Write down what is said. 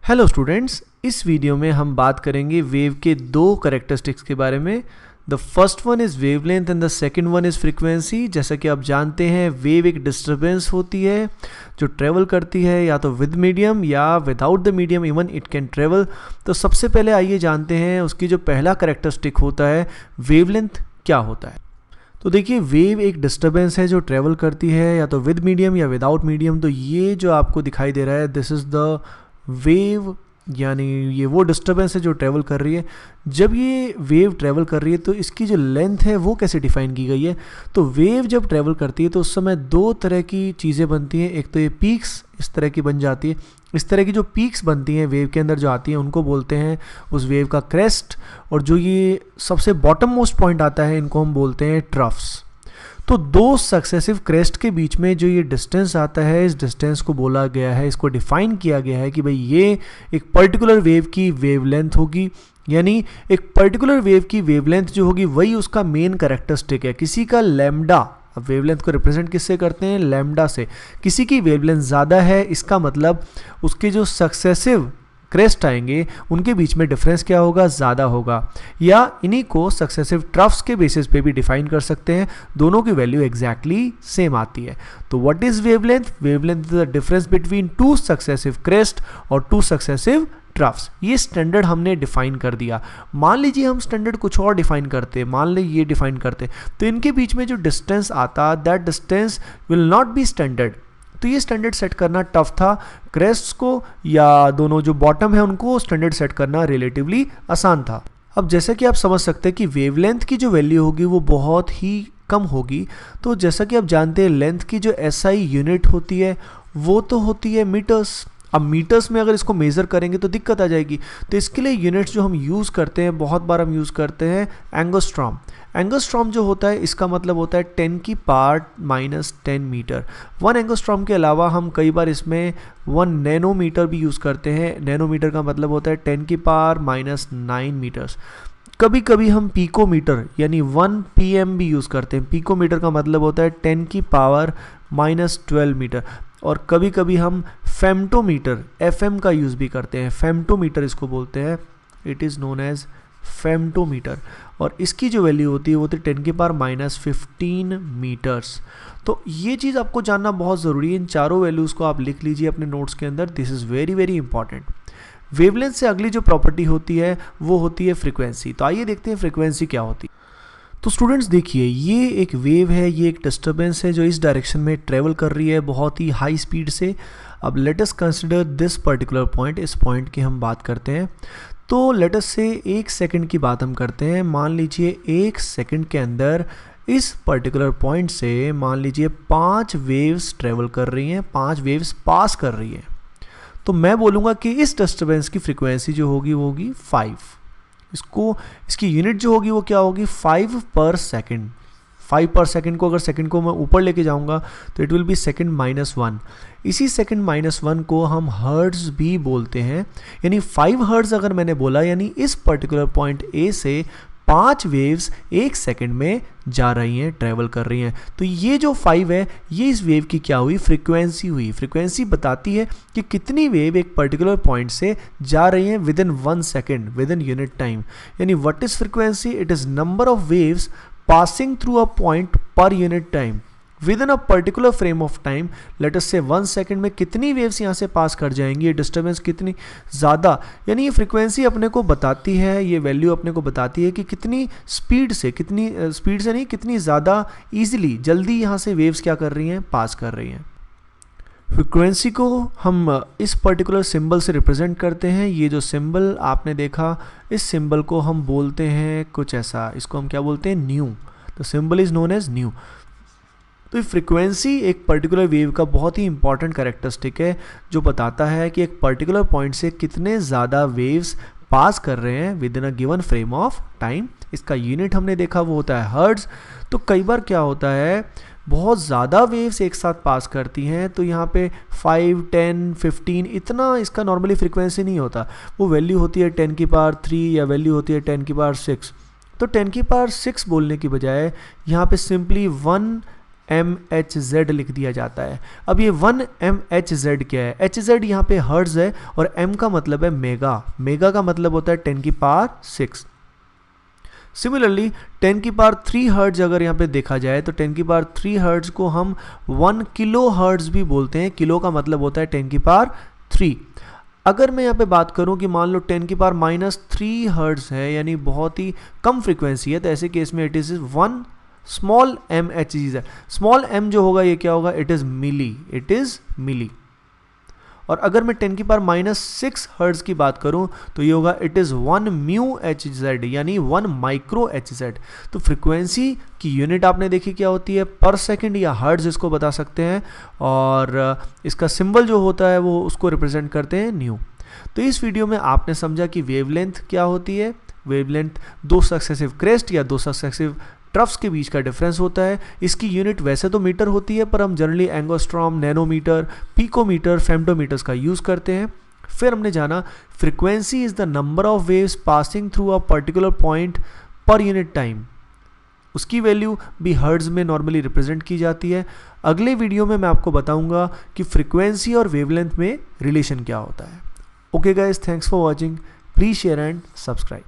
Hello students, इस video में हम बात करेंगे वेव के दो कैरेक्टरिस्टिक्स के बारे में। The first one is wavelength and the second one is frequency. जैसा कि आप जानते हैं, वेव एक डिस्टरबेंस होती है जो ट्रेवल करती है या तो विद मीडियम या without the medium, even it can travel. तो सबसे पहले आइए जानते हैं उसकी जो पहला कैरेक्टरिस्टिक होता है, वेवलेंथ क्या होता है। तो देखिए, वेव एक डिस्टरबेंस है जो ट्रेवल करती है या तो विद मीडियम या विदाउट मीडियम। तो ये जो आपको दिखाई दे रहा है, दिस इज़ द वेव, यानी ये वो डिस्टरबेंस है जो ट्रैवल कर रही है। जब ये वेव ट्रैवल कर रही है तो इसकी जो लेंथ है वो कैसे डिफाइन की गई है। तो वेव जब ट्रैवल करती है तो उस समय दो तरह की चीज़ें बनती हैं। एक तो ये पीक्स इस तरह की बन जाती है। इस तरह की जो पीक्स बनती हैं वेव के अंदर जो आती हैं उनको बोलते हैं उस वेव का क्रेस्ट, और जो ये सबसे बॉटम मोस्ट पॉइंट आता है इनको हम बोलते हैं ट्रफ्स। तो दो सक्सेसिव क्रेस्ट के बीच में जो ये डिस्टेंस आता है, इस डिस्टेंस को बोला गया है, इसको डिफाइन किया गया है कि भाई ये एक पर्टिकुलर वेव की वेवलेंथ होगी। यानी एक पर्टिकुलर वेव की वेवलेंथ जो होगी वही उसका मेन कैरेक्टरिस्टिक है। किसी का लैम्डा, अब वेवलेंथ को रिप्रेजेंट किससे करते हैं, लैम्डा से। किसी की वेवलेंथ ज़्यादा है, इसका मतलब उसके जो सक्सेसिव क्रेस्ट आएंगे उनके बीच में डिफरेंस क्या होगा, ज़्यादा होगा। या इन्हीं को सक्सेसिव ट्रफ्स के बेसिस पे भी डिफाइन कर सकते हैं, दोनों की वैल्यू एग्जैक्टली सेम आती है। तो what is wavelength? Wavelength is the difference between two successive crest और टू सक्सेसिव ट्रफ्स। ये स्टैंडर्ड हमने डिफाइन कर दिया। मान लीजिए हम स्टैंडर्ड कुछ और डिफाइन करते, मान ली ये डिफाइन करते, तो इनके बीच में जो डिस्टेंस आता, that distance will not be standard. तो ये स्टैंडर्ड सेट करना टफ था। क्रेस्ट्स को या दोनों जो बॉटम है उनको स्टैंडर्ड सेट करना रिलेटिवली आसान था। अब जैसा कि आप समझ सकते हैं कि वेवलेंथ की जो वैल्यू होगी वो बहुत ही कम होगी। तो जैसा कि आप जानते हैं, लेंथ की जो एसआई यूनिट होती है वो तो होती है मीटर्स। अब मीटर्स में अगर इसको मेज़र करेंगे तो दिक्कत आ जाएगी। तो इसके लिए यूनिट्स जो हम यूज़ करते हैं, बहुत बार हम यूज़ करते हैं एंगस्ट्रॉम। एंगस्ट्रॉम जो होता है इसका मतलब होता है 10 की पावर -10 मीटर। 1 एंगस्ट्रॉम के अलावा हम कई बार इसमें 1 नैनोमीटर भी यूज़ करते हैं। नैनोमीटर का मतलब होता है 10 की पावर -9 मीटर्स। कभी कभी हम पीकोमीटर यानी 1 pm भी यूज़ करते हैं। पीकोमीटर का मतलब होता है 10 की पावर -12 मीटर। और कभी कभी हम फेम्टोमीटर, FM का यूज़ भी करते हैं। फेम्टोमीटर इसको बोलते हैं, इट इज़ नोन एज फेम्टोमीटर। और इसकी जो वैल्यू होती है वो होती है 10 की पावर -15 मीटर्स। तो ये चीज़ आपको जानना बहुत ज़रूरी है। इन चारों वैल्यूज़ को आप लिख लीजिए अपने नोट्स के अंदर। This is very very important. Wavelength से अगली जो प्रॉपर्टी होती है वो होती है फ्रीक्वेंसी। तो आइए देखते हैं फ्रीक्वेंसी क्या होती है। तो स्टूडेंट्स देखिए, ये एक वेव है, ये एक डिस्टरबेंस है जो इस डायरेक्शन में ट्रेवल कर रही है बहुत ही हाई स्पीड से। अब let us consider this particular point, इस पॉइंट की हम बात करते हैं। तो लेट अस से 1 सेकंड की बात हम करते हैं। मान लीजिए 1 सेकंड के अंदर इस पर्टिकुलर पॉइंट से मान लीजिए 5 वेव्स ट्रेवल कर रही हैं, 5 वेव्स पास कर रही हैं। तो मैं बोलूँगा कि इस डिस्टरबेंस की फ्रीक्वेंसी जो होगी वो होगी 5। इसकी यूनिट जो होगी वो क्या होगी, 5 पर सेकेंड। 5 पर सेकेंड को अगर सेकेंड को मैं ऊपर लेके जाऊंगा तो इट विल बी सेकेंड -1। इसी सेकेंड -1 को हम हर्ट्ज भी बोलते हैं। यानी 5 हर्ट्ज अगर मैंने बोला, यानी इस पर्टिकुलर पॉइंट ए से 5 वेव्स 1 सेकेंड में जा रही हैं, ट्रैवल कर रही हैं। तो ये जो 5 है ये इस वेव की क्या हुई, फ्रीक्वेंसी हुई। फ्रीक्वेंसी बताती है कि कितनी वेव एक पर्टिकुलर पॉइंट से जा रही हैं within 1 second, within unit time. यानी what is frequency? It is number of waves passing through a point per unit time within a particular frame of time. Let us say 1 second में कितनी waves यहाँ से पास कर जाएंगी, ये disturbance कितनी ज़्यादा। यानी ये फ्रीक्वेंसी अपने को बताती है, ये वैल्यू अपने को बताती है कि कितनी स्पीड से, कितनी स्पीड से नहीं, कितनी ज़्यादा ईजिली, जल्दी यहाँ से वेव्स क्या कर रही हैं, पास कर रही हैं। फ्रीक्वेंसी को हम इस पर्टिकुलर सिंबल से रिप्रेजेंट करते हैं। ये जो सिंबल आपने देखा, इस सिंबल को हम बोलते हैं कुछ ऐसा, इसको हम क्या बोलते हैं, न्यू। तो symbol is known as nu. तो फ्रीक्वेंसी एक पर्टिकुलर वेव का बहुत ही इंपॉर्टेंट कैरेक्टरिस्टिक है जो बताता है कि एक पर्टिकुलर पॉइंट से कितने ज़्यादा वेव्स पास कर रहे हैं within a given frame of time. इसका यूनिट हमने देखा वो होता है हर्ट्ज। तो कई बार क्या होता है, बहुत ज़्यादा वेव्स एक साथ पास करती हैं, तो यहाँ पे 5, 10, 15 इतना इसका नॉर्मली फ्रीक्वेंसी नहीं होता। वो वैल्यू होती है 10 की पावर 3 या वैल्यू होती है 10 की पावर 6। तो 10 की पावर 6 बोलने की बजाय यहाँ पे सिंपली 1 MHz लिख दिया जाता है। अब ये 1 MHz क्या है? HZ यहाँ पे हर्ट्ज है और M का मतलब है मेगा, मेगा का मतलब होता है 10 की पावर 6। सिमिलरली 10 की पावर 3 हर्ट्ज अगर यहाँ पे देखा जाए तो 10 की पावर 3 हर्ट्ज को हम 1 किलो हर्ट्ज भी बोलते हैं। किलो का मतलब होता है 10 की पावर 3। अगर मैं यहाँ पे बात करूँ कि मान लो 10 की पावर -3 हर्ट्ज है, यानी बहुत ही कम फ्रीक्वेंसी है, तो ऐसे केस में इट इज़ 1 स्मॉल MHz है। स्मॉल m जो होगा ये क्या होगा? It is milli, it is milli. और अगर मैं 10 की पावर -6 हर्ट्ज की बात करूं तो ये होगा इट इज़ 1 म्यू HZ, यानी 1 माइक्रो HZ। तो फ्रीक्वेंसी की यूनिट आपने देखी क्या होती है? पर सेकंड या हर्ट्ज इसको बता सकते हैं, और इसका सिंबल जो होता है वो उसको रिप्रेजेंट करते हैं न्यू। तो इस वीडियो में आपने समझा कि वेवलेंथ क्या होती है। वेवलेंथ दो सक्सेसिव क्रेस्ट या दो सक्सेसिव ट्रफ्स के बीच का डिफरेंस होता है। इसकी यूनिट वैसे तो मीटर होती है, पर हम जनरली एंगोस्ट्रॉम, नैनोमीटर, पिकोमीटर, फेम्टोमीटर्स का यूज़ करते हैं। फिर हमने जाना frequency is the number of waves passing through a particular point per unit time. उसकी वैल्यू भी हर्ट्ज में नॉर्मली रिप्रेजेंट की जाती है। अगले वीडियो में मैं आपको बताऊंगा कि फ्रीक्वेंसी और वेवलेंथ में रिलेशन क्या होता है। Okay guys, thanks for watching. Please share and subscribe.